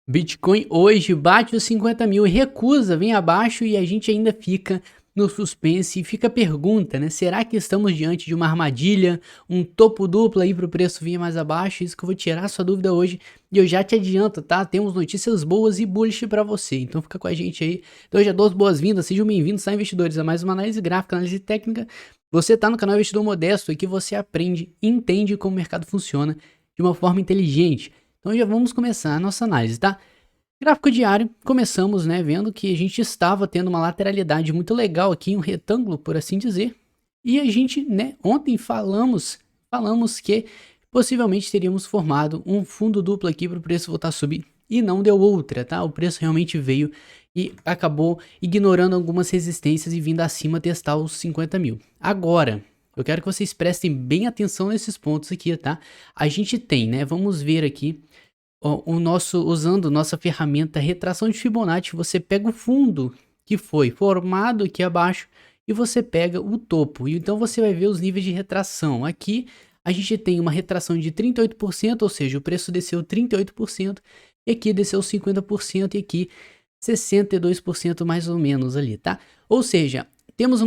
Bitcoin hoje bate os 50 mil e recusa, vem abaixo e a gente ainda fica no suspense e fica a pergunta, né? Será que estamos diante de uma armadilha, um topo duplo aí para o preço vir mais abaixo? Isso que eu vou tirar sua dúvida hoje e eu já te adianto, tá? Temos notícias boas e bullish para você, então fica com a gente aí. Então eu já dou as boas-vindas, sejam bem-vindos, tá, investidores? A mais uma análise gráfica, análise técnica. Você tá no canal Investidor Modesto e que você aprende e entende como o mercado funciona de uma forma inteligente. Então já vamos começar a nossa análise, tá? Gráfico diário, começamos, né, vendo que a gente estava tendo uma lateralidade muito legal aqui, um retângulo, por assim dizer. E a gente, né, ontem falamos que possivelmente teríamos formado um fundo duplo aqui para o preço voltar a subir. E não deu outra, tá? O preço realmente veio e acabou ignorando algumas resistências e vindo acima testar os 50 mil. Agora, eu quero que vocês prestem bem atenção nesses pontos aqui, tá? A gente tem, né, vamos ver aqui usando nossa ferramenta retração de Fibonacci, você pega o fundo que foi formado aqui abaixo e você pega o topo. E então você vai ver os níveis de retração. Aqui a gente tem uma retração de 38%, ou seja, o preço desceu 38%, e aqui desceu 50% e aqui 62% mais ou menos ali, tá? Ou seja, temos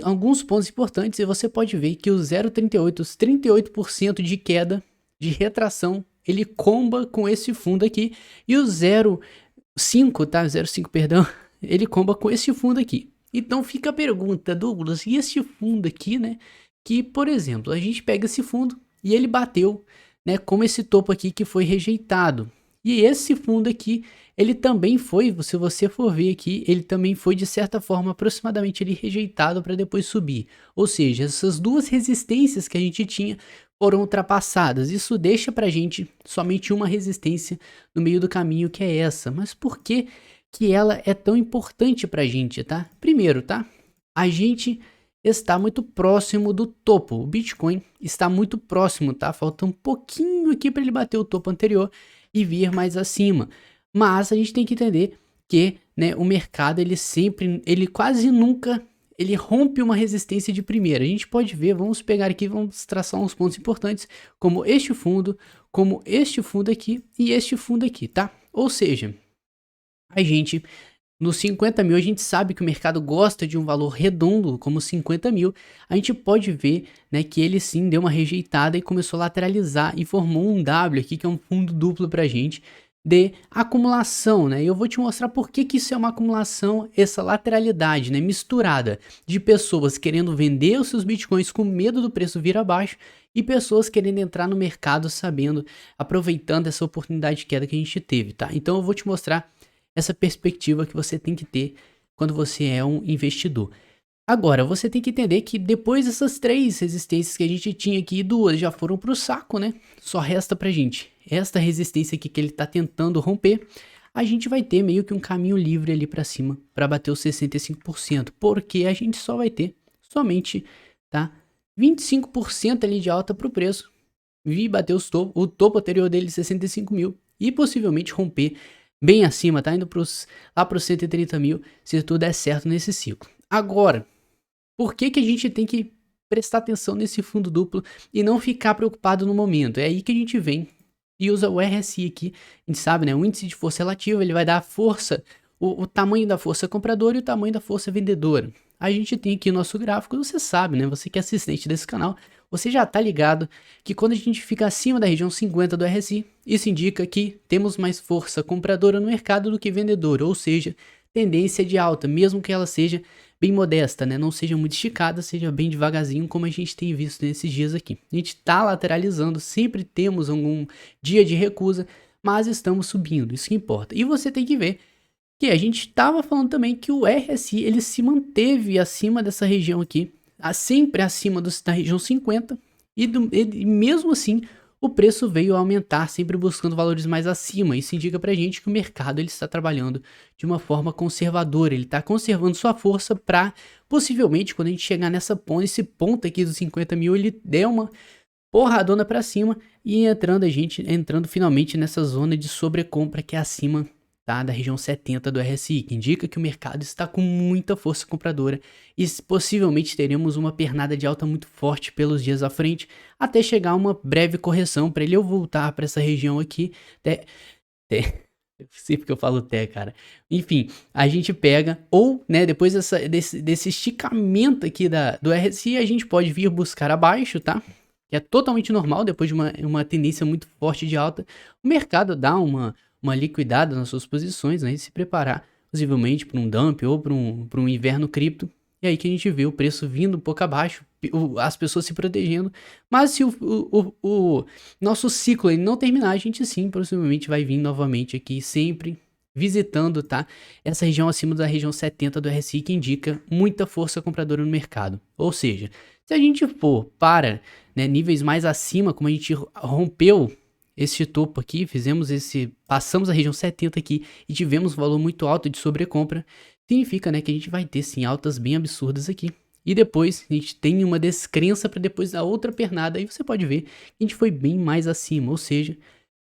alguns pontos importantes e você pode ver que o 0,38, os 38% de queda de retração ele comba com esse fundo aqui, e o 0,5, tá? 0,5, perdão, ele comba com esse fundo aqui. Então fica a pergunta, Douglas, e esse fundo aqui, né? Que, por exemplo, a gente pega esse fundo e ele bateu, né? Como esse topo aqui que foi rejeitado. E esse fundo aqui, ele também foi, se você for ver aqui, ele também foi de certa forma aproximadamente ele rejeitado para depois subir. Ou seja, essas duas resistências que a gente tinha foram ultrapassadas. Isso deixa pra gente somente uma resistência no meio do caminho, que é essa. Mas por que que ela é tão importante pra gente, tá? Primeiro, tá? A gente está muito próximo do topo. O Bitcoin está muito próximo, tá? Falta um pouquinho aqui para ele bater o topo anterior e vir mais acima. Mas a gente tem que entender que, né, o mercado ele quase nunca ele rompe uma resistência de primeira. A gente pode ver, vamos pegar aqui, vamos traçar uns pontos importantes, como este fundo aqui e este fundo aqui, tá? Ou seja, a gente, nos 50 mil, a gente sabe que o mercado gosta de um valor redondo, como 50 mil. A gente pode ver, né, que ele sim deu uma rejeitada e começou a lateralizar e formou um W aqui, que é um fundo duplo pra gente, de acumulação, né? E eu vou te mostrar por que que isso é uma acumulação, essa lateralidade, né, misturada de pessoas querendo vender os seus bitcoins com medo do preço vir abaixo e pessoas querendo entrar no mercado sabendo, aproveitando essa oportunidade de queda que a gente teve, tá? Então eu vou te mostrar essa perspectiva que você tem que ter quando você é um investidor. Agora, você tem que entender que depois dessas três resistências que a gente tinha aqui, duas já foram pro saco, né? Só resta pra gente esta resistência aqui que ele tá tentando romper. A gente vai ter meio que um caminho livre ali pra cima para bater os 65%, porque a gente só vai ter somente, tá, 25% ali de alta pro preço. Vi bater o topo anterior dele, 65 mil, e possivelmente romper bem acima, tá indo lá para os 130 mil, se tudo der certo nesse ciclo. Agora, por que que a gente tem que prestar atenção nesse fundo duplo e não ficar preocupado no momento? É aí que a gente vem e usa o RSI aqui. A gente sabe, né? O índice de força relativa, ele vai dar a força, o tamanho da força compradora e o tamanho da força vendedora. A gente tem aqui o nosso gráfico, você sabe, né? Você que é assistente desse canal, você já tá ligado que quando a gente fica acima da região 50 do RSI, isso indica que temos mais força compradora no mercado do que vendedora, ou seja, tendência de alta, mesmo que ela seja bem modesta, né? Não seja muito esticada, seja bem devagarzinho, como a gente tem visto nesses dias aqui. A gente tá lateralizando, sempre temos algum dia de recusa, mas estamos subindo, isso que importa. E você tem que ver que a gente estava falando também que o RSI ele se manteve acima dessa região aqui, sempre acima da região 50, e mesmo assim o preço veio a aumentar, sempre buscando valores mais acima. Isso indica pra gente que o mercado ele está trabalhando de uma forma conservadora, ele está conservando sua força para possivelmente quando a gente chegar nesse ponto aqui dos 50 mil, ele der uma porradona para cima e entrando finalmente nessa zona de sobrecompra que é acima, tá, da região 70 do RSI, que indica que o mercado está com muita força compradora e possivelmente teremos uma pernada de alta muito forte pelos dias à frente, até chegar uma breve correção para ele voltar para essa região aqui, Sempre que eu falo até, cara. Enfim, a gente pega, ou, né, depois desse esticamento aqui do RSI, a gente pode vir buscar abaixo, tá? Que é totalmente normal, depois de uma tendência muito forte de alta, o mercado dá uma liquidada nas suas posições, né, e se preparar, possivelmente, para um dump ou para um inverno cripto. E aí que a gente vê o preço vindo um pouco abaixo, as pessoas se protegendo, mas se o nosso ciclo ele não terminar, a gente sim, possivelmente vai vir novamente aqui, sempre visitando, tá? Essa região acima da região 70 do RSI, que indica muita força compradora no mercado. Ou seja, se a gente for para, né, níveis mais acima, como a gente rompeu esse topo aqui, passamos a região 70 aqui e tivemos um valor muito alto de sobrecompra, significa, né, que a gente vai ter sim altas bem absurdas aqui. E depois a gente tem uma descrença para depois da outra pernada. Aí você pode ver que a gente foi bem mais acima. Ou seja,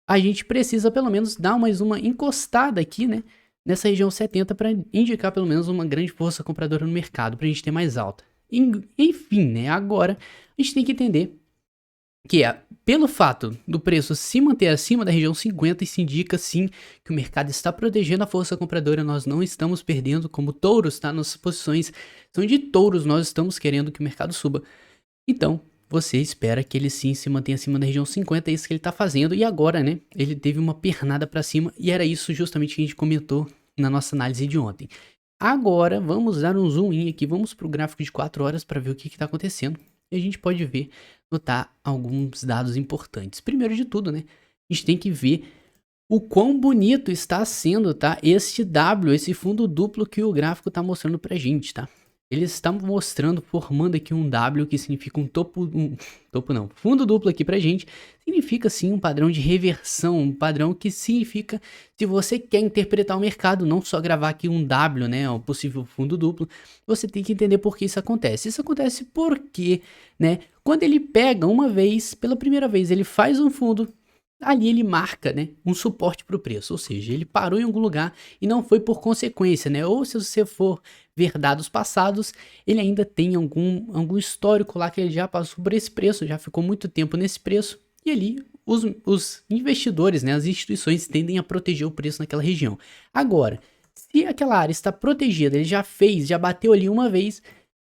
a gente precisa pelo menos dar mais uma encostada aqui, né? Nessa região 70 para indicar pelo menos uma grande força compradora no mercado. Para a gente ter mais alta. Enfim, né? Agora a gente tem que entender que pelo fato do preço se manter acima da região 50, isso indica sim que o mercado está protegendo a força compradora, nós não estamos perdendo como touros, tá? Nossas posições são de touros, nós estamos querendo que o mercado suba. Então, você espera que ele sim se mantenha acima da região 50, é isso que ele está fazendo, e agora, né, ele teve uma pernada para cima, e era isso justamente que a gente comentou na nossa análise de ontem. Agora, vamos dar um zoom in aqui, vamos para o gráfico de 4 horas para ver o que está acontecendo, e a gente pode ver, notar alguns dados importantes. Primeiro de tudo, né, a gente tem que ver o quão bonito está sendo, tá, este W, esse fundo duplo que o gráfico está mostrando pra gente, tá? Ele está mostrando, formando aqui um W, que significa fundo duplo aqui pra gente, significa sim um padrão de reversão, um padrão que significa, se você quer interpretar o mercado, não só gravar aqui um W, né, um possível fundo duplo, você tem que entender por que isso acontece. Isso acontece porque, né, quando ele pega uma vez, pela primeira vez, ele faz um fundo, ali ele marca, né, um suporte para o preço, ou seja, ele parou em algum lugar e não foi por consequência, né, ou se você for ver dados passados, ele ainda tem algum histórico lá que ele já passou por esse preço, já ficou muito tempo nesse preço, e ali os investidores, né, as instituições tendem a proteger o preço naquela região. Agora, se aquela área está protegida, ele já bateu ali uma vez,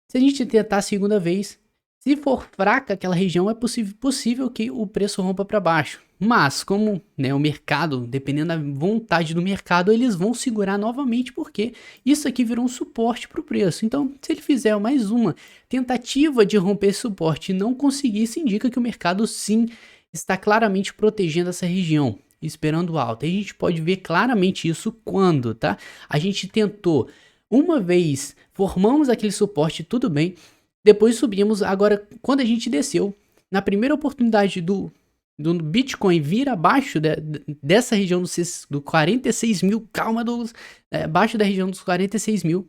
se a gente tentar a segunda vez, se for fraca aquela região, é possível que o preço rompa para baixo. Mas, como, né, o mercado, dependendo da vontade do mercado, eles vão segurar novamente, porque isso aqui virou um suporte para o preço. Então, se ele fizer mais uma tentativa de romper esse suporte e não conseguir, isso indica que o mercado sim está claramente protegendo essa região, esperando alta. E a gente pode ver claramente isso quando, tá? A gente tentou uma vez, formamos aquele suporte, tudo bem. Depois subimos, agora quando a gente desceu, na primeira oportunidade do Bitcoin vir abaixo dessa região do 46 mil, calma, abaixo da região dos 46 mil,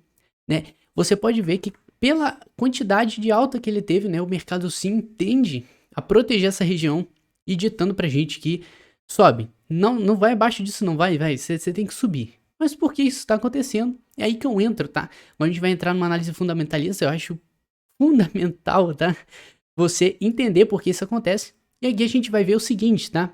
né? Você pode ver que pela quantidade de alta que ele teve, né? O mercado sim tende a proteger essa região e ditando pra gente que sobe. Não vai abaixo disso, não vai, você tem que subir. Mas por que isso está acontecendo? É aí que eu entro, tá? Quando a gente vai entrar numa análise fundamentalista, eu acho fundamental, tá? Você entender por que isso acontece. E aqui a gente vai ver o seguinte, tá?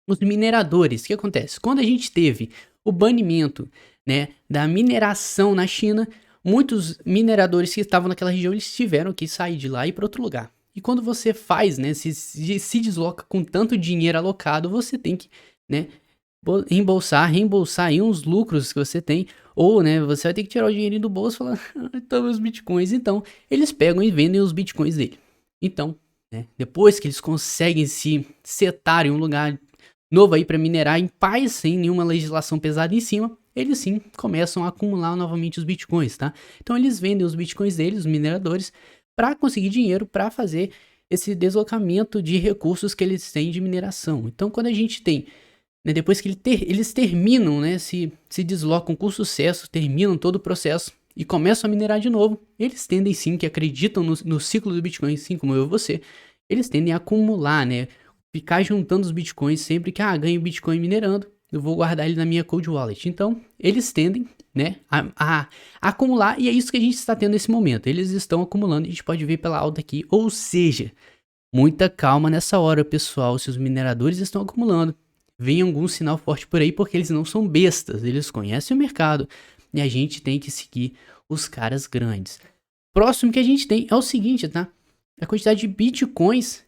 Os mineradores, o que acontece? Quando a gente teve o banimento, né, da mineração na China, muitos mineradores que estavam naquela região, eles tiveram que sair de lá e ir para outro lugar. E quando você faz, né, se desloca com tanto dinheiro alocado, você tem que, né, reembolsar aí uns lucros que você tem, ou, né, você vai ter que tirar o dinheirinho do bolso e falar, toma os bitcoins. Então, eles pegam e vendem os bitcoins dele. Então, né, depois que eles conseguem se setar em um lugar novo aí para minerar em paz, sem nenhuma legislação pesada em cima, eles sim começam a acumular novamente os bitcoins, tá? Então, eles vendem os bitcoins deles, os mineradores, para conseguir dinheiro para fazer esse deslocamento de recursos que eles têm de mineração. Então, quando a gente tem, né, depois que eles terminam, né, se deslocam com sucesso, terminam todo o processo e começam a minerar de novo, eles tendem sim, que acreditam no ciclo do Bitcoin, assim como eu e você, eles tendem a acumular, né, ficar juntando os Bitcoins sempre que, ganho Bitcoin minerando, eu vou guardar ele na minha Cold Wallet. Então, eles tendem, né, a acumular, e é isso que a gente está tendo nesse momento. Eles estão acumulando, a gente pode ver pela alta aqui, ou seja, muita calma nessa hora, pessoal, se os mineradores estão acumulando, vem algum sinal forte por aí, porque eles não são bestas, eles conhecem o mercado e a gente tem que seguir os caras grandes. Próximo que a gente tem é o seguinte, tá? A quantidade de bitcoins,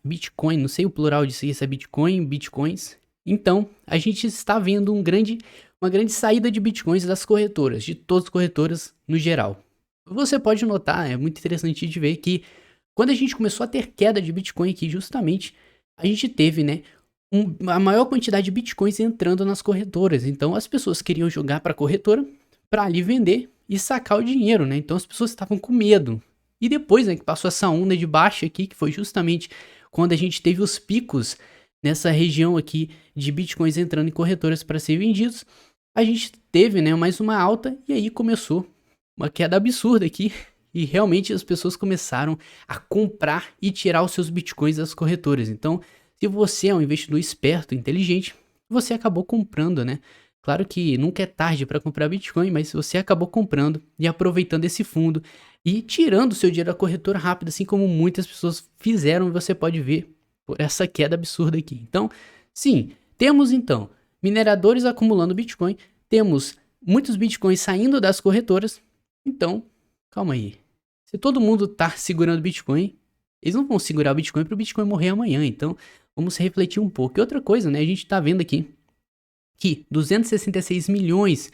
Bitcoin, não sei o plural disso aí, se é Bitcoin, bitcoins. Então, a gente está vendo uma grande saída de bitcoins das corretoras, de todas as corretoras no geral. Você pode notar, é muito interessante de ver que quando a gente começou a ter queda de Bitcoin aqui, justamente, a gente teve, né, a maior quantidade de Bitcoins entrando nas corretoras. Então, as pessoas queriam jogar para a corretora para ali vender e sacar o dinheiro, né? Então, as pessoas estavam com medo. E depois, né, que passou essa onda de baixa aqui, que foi justamente quando a gente teve os picos nessa região aqui de Bitcoins entrando em corretoras para ser vendidos, a gente teve, né, mais uma alta e aí começou uma queda absurda aqui. E realmente as pessoas começaram a comprar e tirar os seus bitcoins das corretoras. Então, se você é um investidor esperto, inteligente, você acabou comprando, né? Claro que nunca é tarde para comprar bitcoin, mas você acabou comprando e aproveitando esse fundo e tirando o seu dinheiro da corretora rápido, assim como muitas pessoas fizeram, e você pode ver por essa queda absurda aqui. Então, sim, temos então mineradores acumulando bitcoin, temos muitos bitcoins saindo das corretoras. Então, calma aí. Se todo mundo tá segurando Bitcoin, eles não vão segurar o Bitcoin para o Bitcoin morrer amanhã. Então, vamos refletir um pouco. E outra coisa, né? A gente tá vendo aqui que 266 milhões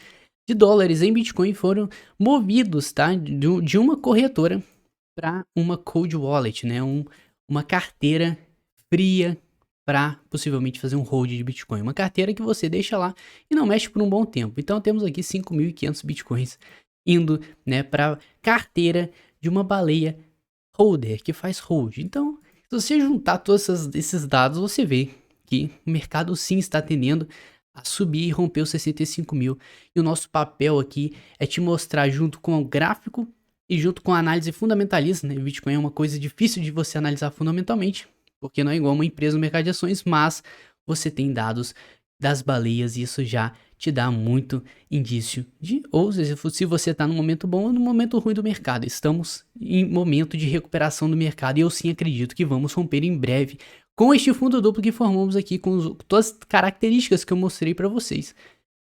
de dólares em Bitcoin foram movidos, tá? De uma corretora para uma cold wallet, né? Uma carteira fria para possivelmente fazer um hold de Bitcoin. Uma carteira que você deixa lá e não mexe por um bom tempo. Então, temos aqui 5.500 Bitcoins indo, né, para carteira de uma baleia holder que faz hold. Então, se você juntar todos esses dados, você vê que o mercado sim está tendendo a subir e romper os 65 mil. E o nosso papel aqui é te mostrar junto com o gráfico e junto com a análise fundamentalista, né? O Bitcoin é uma coisa difícil de você analisar fundamentalmente, porque não é igual uma empresa no mercado de ações, mas você tem dados das baleias e isso já te dá muito indício de, ou seja, se você está no momento bom ou no momento ruim do mercado. Estamos em momento de recuperação do mercado e eu sim acredito que vamos romper em breve com este fundo duplo que formamos aqui, com todas as características que eu mostrei para vocês.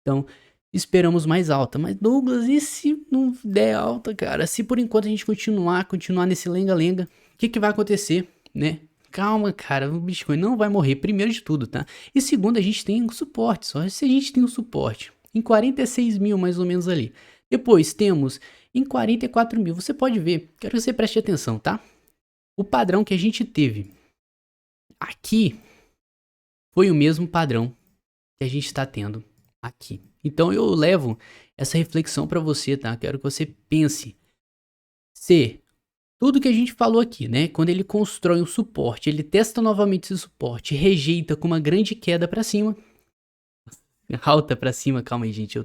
Então, esperamos mais alta. Mas Douglas, e se não der alta, cara? Se por enquanto a gente continuar nesse lenga-lenga, o que vai acontecer, né? Calma, cara, o Bitcoin não vai morrer, primeiro de tudo, tá? E segundo, a gente tem um suporte, só se a gente tem um suporte em 46 mil mais ou menos ali. Depois temos em 44 mil, você pode ver, quero que você preste atenção, tá? O padrão que a gente teve aqui foi o mesmo padrão que a gente está tendo aqui. Então eu levo essa reflexão para você, tá? Quero que você pense se tudo que a gente falou aqui, né? Quando ele constrói um suporte, ele testa novamente esse suporte, rejeita com uma grande queda para cima, alta para cima. Calma aí, gente,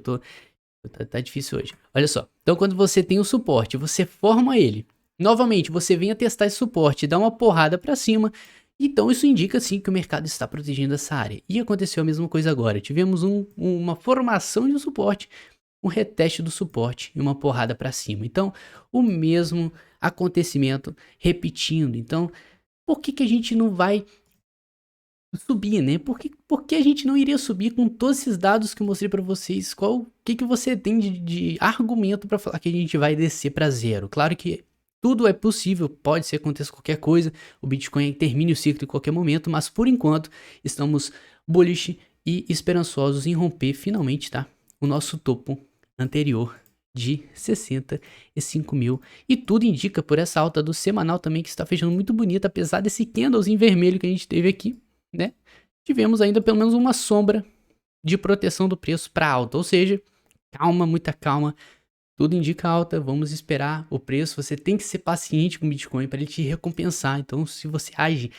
tá difícil hoje. Olha só. Então, quando você tem o suporte, você forma ele. Novamente, você vem a testar esse suporte, dá uma porrada para cima. Então, isso indica sim que o mercado está protegendo essa área. E aconteceu a mesma coisa agora. Tivemos uma formação de um suporte, um reteste do suporte e uma porrada para cima. Então, o mesmo acontecimento repetindo. Então, por que a gente não vai subir, né? Por que a gente não iria subir com todos esses dados que eu mostrei para vocês? O que você tem de argumento para falar que a gente vai descer para zero? Claro que tudo é possível, pode ser que aconteça qualquer coisa, o Bitcoin termine o ciclo em qualquer momento, mas por enquanto estamos bullish e esperançosos em romper finalmente, tá? O nosso topo anterior de 65 mil. E tudo indica por essa alta do semanal também que está fechando muito bonita, apesar desse candlezinho vermelho que a gente teve aqui, né? Tivemos ainda pelo menos uma sombra de proteção do preço para alta, ou seja, calma, muita calma. Tudo indica alta, vamos esperar o preço. Você tem que ser paciente com o Bitcoin para ele te recompensar. Então, se você age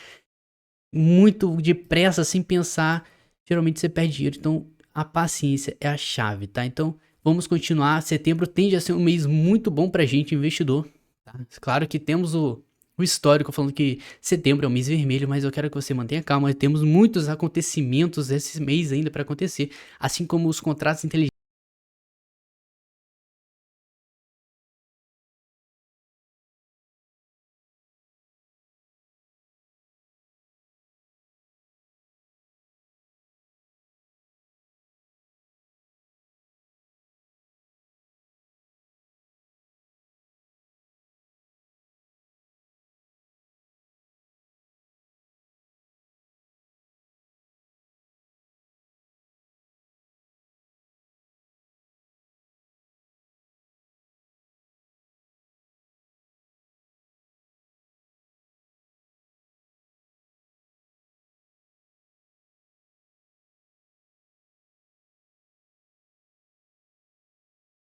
muito depressa, sem pensar, geralmente você perde dinheiro. Então, a paciência é a chave, tá? Então, vamos continuar. Setembro tende a ser um mês muito bom pra gente, investidor. Tá? Claro que temos o histórico falando que setembro é o mês vermelho, mas eu quero que você mantenha calma. Temos muitos acontecimentos esse mês ainda para acontecer, assim como os contratos inteligentes.